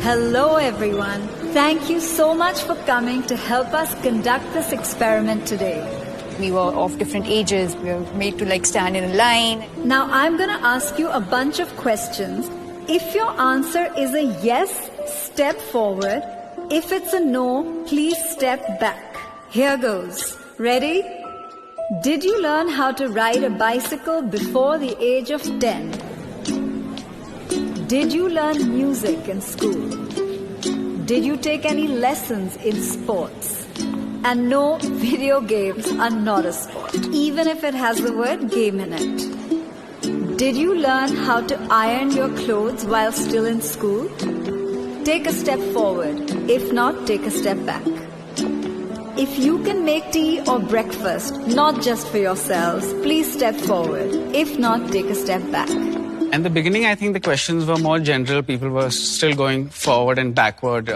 Hello everyone. Thank you so much for coming to help us conduct this experiment today. We were of different ages. We were made to stand in a line. Now I'm going to ask you a bunch of questions. If your answer is a yes, step forward. If it's a no, please step back. Here goes. Ready? Did you learn how to ride a bicycle before the age of 10? Did you learn music in school? Did you take any lessons in sports? And no, video games are not a sport, even if it has the word game in it. Did you learn how to iron your clothes while still in school? Take a step forward. If not, take a step back. If you can make tea or breakfast, not just for yourselves, please step forward. If not, take a step back. In the beginning, I think the questions were more general. People were still going forward and backward.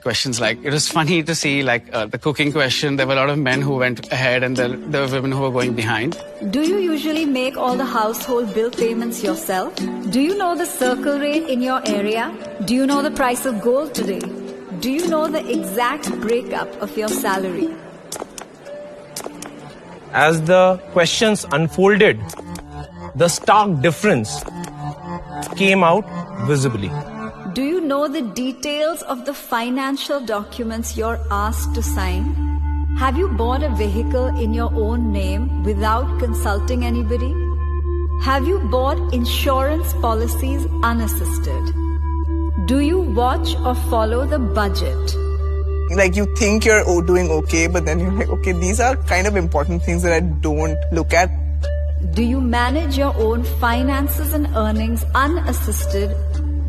Questions like, it was funny to see the cooking question. There were a lot of men who went ahead and there were women who were going behind. Do you usually make all the household bill payments yourself? Do you know the circle rate in your area? Do you know the price of gold today? Do you know the exact breakup of your salary? As the questions unfolded, the stark difference came out visibly. Do you know the details of the financial documents you're asked to sign? Have you bought a vehicle in your own name without consulting anybody? Have you bought insurance policies unassisted? Do you watch or follow the budget? You think you're doing okay, but then you're like, okay, these are kind of important things that I don't look at. Do you manage your own finances and earnings unassisted?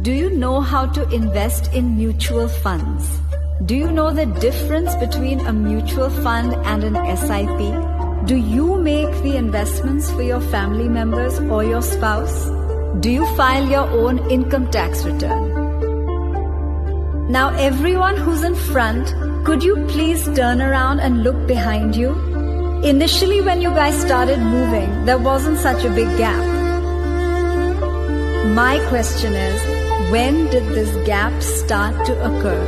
Do you know how to invest in mutual funds? Do you know the difference between a mutual fund and an SIP? Do you make the investments for your family members or your spouse? Do you file your own income tax return? Now everyone who's in front, could you please turn around and look behind you? Initially when you guys started moving, there wasn't such a big gap. My question is, when did this gap start to occur?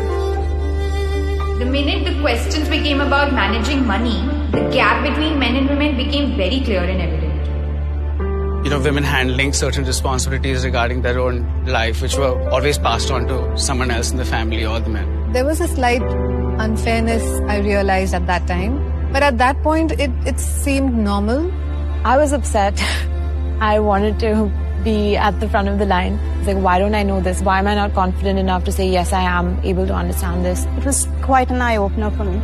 The minute the questions became about managing money, the gap between men and women became very clear and evident. Women handling certain responsibilities regarding their own life, which were always passed on to someone else in the family or the men. There was a slight unfairness I realized at that time. But at that point, it seemed normal. I was upset. I wanted to be at the front of the line. It's like, why don't I know this? Why am I not confident enough to say, yes, I am able to understand this? It was quite an eye-opener for me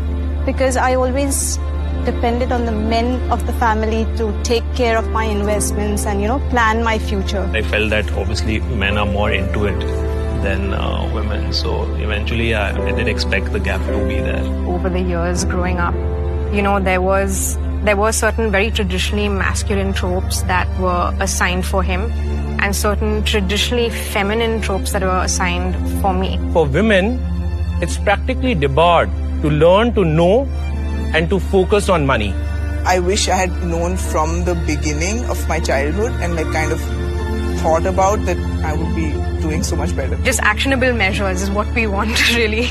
because I always depended on the men of the family to take care of my investments and, plan my future. I felt that obviously men are more into it than women. So eventually I did expect the gap to be there. Over the years growing up, there were certain very traditionally masculine tropes that were assigned for him and certain traditionally feminine tropes that were assigned for me. For women, it's practically debarred to learn to know and to focus on money. I wish I had known from the beginning of my childhood and kind of thought about that I would be doing so much better. Just actionable measures is what we want really.